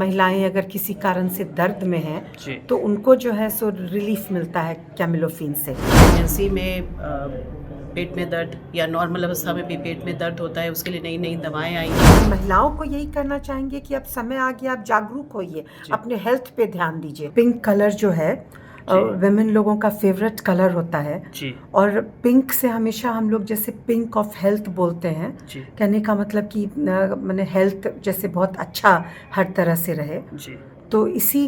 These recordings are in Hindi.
महिलाएं अगर किसी कारण से दर्द में जी। हैं तो उनको जो है सो रिलीफ मिलता है कैमिलोफिन से। प्रेगनेंसी में पेट में दर्द या नॉर्मल अवस्था में भी पेट में दर्द होता है, उसके लिए नई नई दवाएं आई हैं। महिलाओं को यही करना चाहेंगे कि अब समय आ गया, आप जागरूक होइए, जी। अपने हेल्थ पे ध्यान दीजिए। पिंक कलर जो है विमेन लोगों का फेवरेट कलर होता है जी। और पिंक से हमेशा हम लोग जैसे पिंक ऑफ हेल्थ बोलते हैं, जी। कहने का मतलब कि मैंने हेल्थ जैसे बहुत अच्छा हर तरह से रहे। जी। तो इसी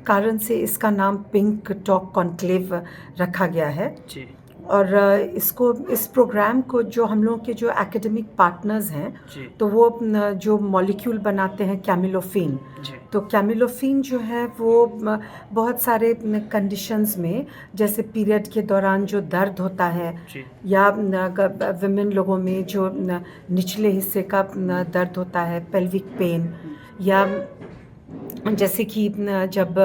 कारण से इसका नाम पिंक टॉक कॉन्क्लेव रखा गया है। जी। और इस प्रोग्राम को जो हम लोग के जो एकेडमिक पार्टनर्स हैं जी। तो वो जो मॉलिक्यूल बनाते हैं कैमिलोफिन, जी। तो कैमिलोफिन जो है वो बहुत सारे कंडीशंस में, जैसे पीरियड के दौरान जो दर्द होता है जी। या विमेन लोगों में जो निचले हिस्से का दर्द होता है, पेल्विक पेन, या जैसे कि जब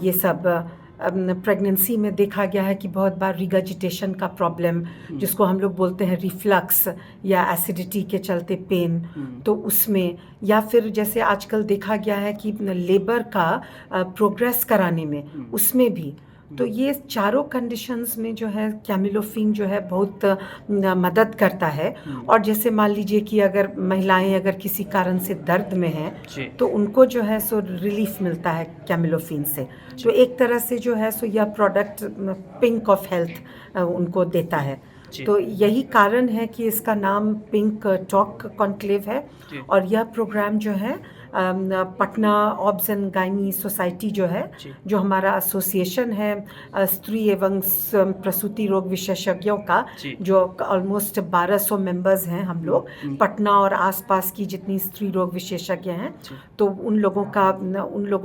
ये सब प्रेगनेंसी में देखा गया है कि बहुत बार रिगर्जिटेशन का प्रॉब्लम, जिसको हम लोग बोलते हैं रिफ्लक्स या एसिडिटी के चलते पेन, तो उसमें, या फिर जैसे आजकल देखा गया है कि लेबर का प्रोग्रेस कराने में, उसमें भी। तो ये चारों कंडीशंस में जो है कैमिलोफिन जो है बहुत मदद करता है। और जैसे मान लीजिए कि अगर महिलाएं अगर किसी कारण से दर्द में जी। हैं तो उनको जो है सो रिलीफ मिलता है कैमिलोफिन से। तो एक तरह से जो है सो यह प्रोडक्ट पिंक ऑफ हेल्थ उनको देता है। जी। तो यही कारण है कि इसका नाम पिंक टॉक कॉन्क्लेव है। जी। और यह प्रोग्राम जो है Patna obs and gynae society जो है, जी। जो हमारा एसोसिएशन है स्त्री एवं प्रसूति रोग विशेषज्ञों का, जी। जो ऑलमोस्ट 1200 मेंबर्स हैं हम लोग, पटना और आसपास की जितनी स्त्री रोग विशेषज्ञ हैं, जी। तो उन लोगों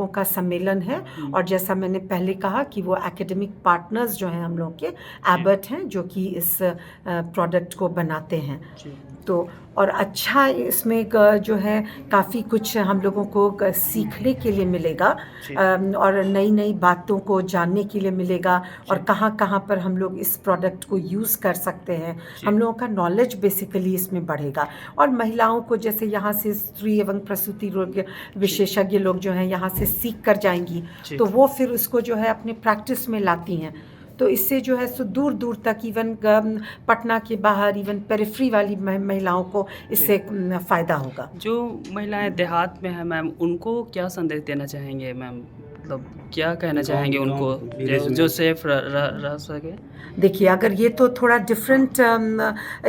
का सम्मेलन है। और जैसा मैंने पहले कहा कि वो एकेडमिक पार्टनर्स जो हैं हम लोग के एबट हैं, जो कि इस प्रोडक्ट को बनाते हैं। जी। तो और अच्छा इसमें जो है काफ़ी कुछ हम लोगों को सीखने के लिए मिलेगा जी। और नई नई बातों को जानने के लिए मिलेगा, और जी। कहाँ कहाँ पर हम लोग इस प्रोडक्ट को यूज़ कर सकते हैं। जी। हम लोगों का नॉलेज बेसिकली इसमें बढ़ेगा। और महिलाओं को जैसे यहाँ से स्त्री एवं प्रसूति रोग विशेषज्ञ लोग जो हैं यहाँ से सीख कर जाएंगी, जी। तो वो फिर उसको जो है अपने प्रैक्टिस में लाती हैं। तो इससे जो है सो दूर दूर तक, इवन पटना के बाहर, इवन पेरिफेरी वाली महिलाओं को इससे फ़ायदा होगा। जो महिलाएं देहात में हैं मैम, उनको क्या संदेश देना चाहेंगे मैम? मतलब क्या कहना चाहेंगे उनको जो सेफ रह सके? देखिए, अगर ये तो थोड़ा डिफरेंट,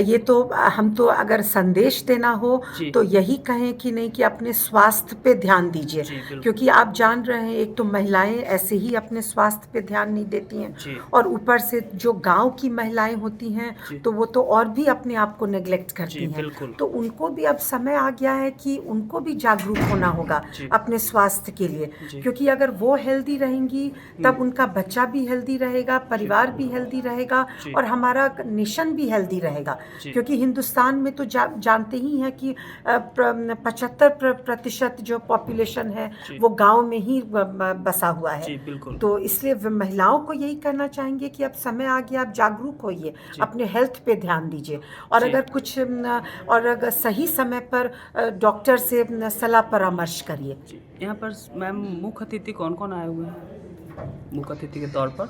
ये तो हम तो अगर संदेश देना हो जी। तो यही कहें कि नहीं, कि अपने स्वास्थ्य पे ध्यान दीजिए। जी, बिल्कुल। क्योंकि आप जान रहे हैं, एक तो महिलाएं ऐसे ही अपने स्वास्थ्य पे ध्यान नहीं देती हैं, जी। और ऊपर से जो गांव की महिलाएं होती हैं जी। तो वो तो और भी अपने आप को नेग्लेक्ट करती जी, हैं। बिल्कुल। तो उनको भी अब समय आ गया है कि उनको भी जागरूक होना होगा जी। अपने स्वास्थ्य के लिए। जी। क्योंकि अगर वो हेल्दी रहेंगी तब उनका बच्चा भी हेल्दी रहेगा, परिवार भी हेल्दी रहेगा, जी। और हमारा नेशन भी हेल्दी रहेगा। जी। क्योंकि हिंदुस्तान में तो जानते ही हैं कि 75% जो पॉपुलेशन है जी। वो गांव में ही बसा हुआ है। जी, बिल्कुल। तो इसलिए महिलाओं को यही करना चाहेंगे कि अब समय आ गया, आप जागरूक होइए, जी। अपने हेल्थ पे ध्यान दीजिए। और जी। अगर कुछ और अगर सही समय पर डॉक्टर से सलाह परामर्श करिए। जी। यहाँ पर मैम मुख्य अतिथि कौन कौन आए हुए हैं मुख्य अतिथि के तौर पर?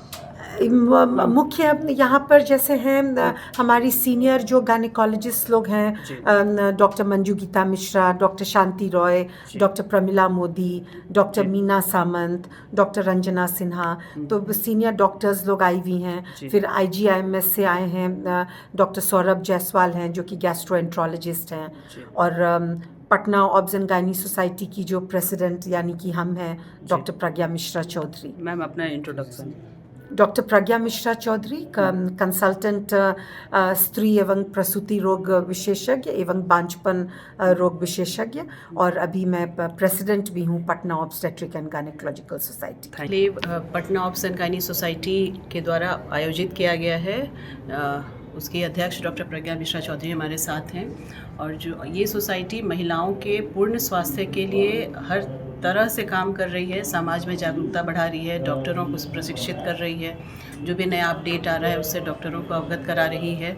मुख्य यहाँ पर जैसे हैं हमारी सीनियर जो गायनेकोलॉजिस्ट लोग जी। हैं, डॉक्टर मंजू गीता मिश्रा, डॉक्टर शांति रॉय, जी। डॉक्टर प्रमिला मोदी, डॉक्टर जी। मीना सामंत, डॉक्टर रंजना सिन्हा, तो सीनियर डॉक्टर्स लोग आई हुई हैं। जी। फिर IGIMS से आए हैं डॉक्टर सौरभ जायसवाल हैं, जो कि गैस्ट्रोएंट्रोलॉजिस्ट हैं। जी। और Patna obs and gynae society की जो प्रेसिडेंट यानी कि हम हैं, डॉक्टर प्रज्ञा मिश्रा चौधरी। मैम अपना introduction. Doctor Pragya Mishra Choudhary, consultant स्त्री एवं प्रसूति रोग विशेषज्ञ एवं बांझपन रोग विशेषज्ञ, और अभी मैं प्रेसिडेंट भी हूँ Patna obstetric and gynaecological society. Conclave Patna obs and gynae society के द्वारा आयोजित किया गया है। उसकी अध्यक्ष डॉक्टर प्रज्ञा मिश्रा चौधरी हमारे साथ हैं। और जो ये सोसाइटी महिलाओं के पूर्ण स्वास्थ्य के लिए हर तरह से काम कर रही है, समाज में जागरूकता बढ़ा रही है, डॉक्टरों को प्रशिक्षित कर रही है, जो भी नया अपडेट आ रहा है उससे डॉक्टरों को अवगत करा रही है।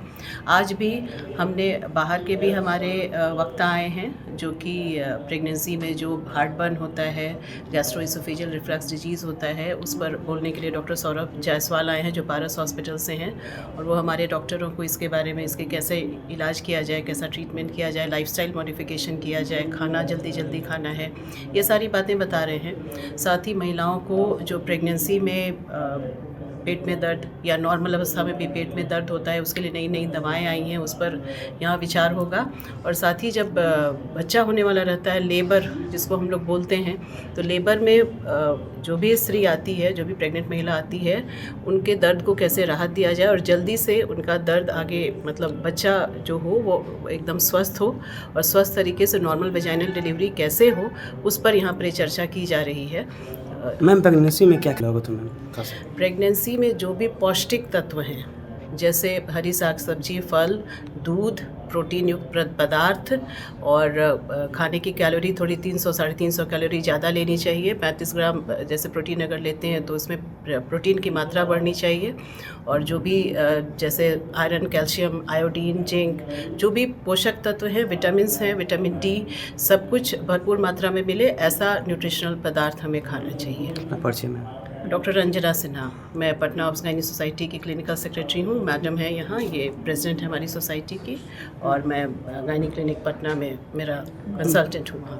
आज भी हमने बाहर के भी हमारे वक्ता आए हैं जो कि प्रेगनेंसी में जो हार्ट बर्न होता है, गैस्ट्रोइसोफेजियल रिफ्लक्स डिजीज़ होता है, उस पर बोलने के लिए डॉक्टर सौरभ जायसवाल आए हैं जो पारस हॉस्पिटल से हैं, और वो हमारे डॉक्टरों को इसके बारे में, इसके कैसे इलाज किया जाए, कैसा ट्रीटमेंट किया जाए, लाइफस्टाइल मॉडिफिकेशन किया जाए, खाना जल्दी जल्दी खाना है, ये सारी बातें बता रहे हैं। साथ ही महिलाओं को जो प्रेगनेंसी में पेट में दर्द या नॉर्मल अवस्था में भी पेट में दर्द होता है, उसके लिए नई नई दवाएं आई हैं, उस पर यहाँ विचार होगा। और साथ ही जब बच्चा होने वाला रहता है, लेबर जिसको हम लोग बोलते हैं, तो लेबर में जो भी स्त्री आती है, जो भी प्रेग्नेंट महिला आती है, उनके दर्द को कैसे राहत दिया जाए और जल्दी से उनका दर्द आगे, मतलब बच्चा जो हो वो एकदम स्वस्थ हो और स्वस्थ तरीके से नॉर्मल वेजाइनल डिलीवरी कैसे हो, उस पर यहाँ पर चर्चा की जा रही है। मैम प्रेगनेंसी में क्या खिलाओगे तुम? प्रेगनेंसी में जो भी पौष्टिक तत्व हैं, जैसे हरी साग सब्जी, फल, दूध, प्रोटीन युक्त पदार्थ, और खाने की कैलोरी थोड़ी 300-350 कैलोरी ज़्यादा लेनी चाहिए। 35 ग्राम जैसे प्रोटीन अगर लेते हैं तो उसमें प्रोटीन की मात्रा बढ़नी चाहिए, और जो भी जैसे आयरन, कैल्शियम, आयोडीन, जिंक, जो भी पोषक तत्व हैं, विटामिन्स हैं, विटामिन डी, सब कुछ भरपूर मात्रा में मिले, ऐसा न्यूट्रिशनल पदार्थ हमें खाना चाहिए। परिचय में डॉक्टर रंजना सिन्हा, मैं पटना ऑब्स गायनी सोसाइटी की क्लिनिकल सेक्रेटरी हूँ। मैडम है यहाँ, ये प्रेसिडेंट है हमारी सोसाइटी की, और मैं गायनी क्लिनिक पटना में मेरा कंसल्टेंट हूँ।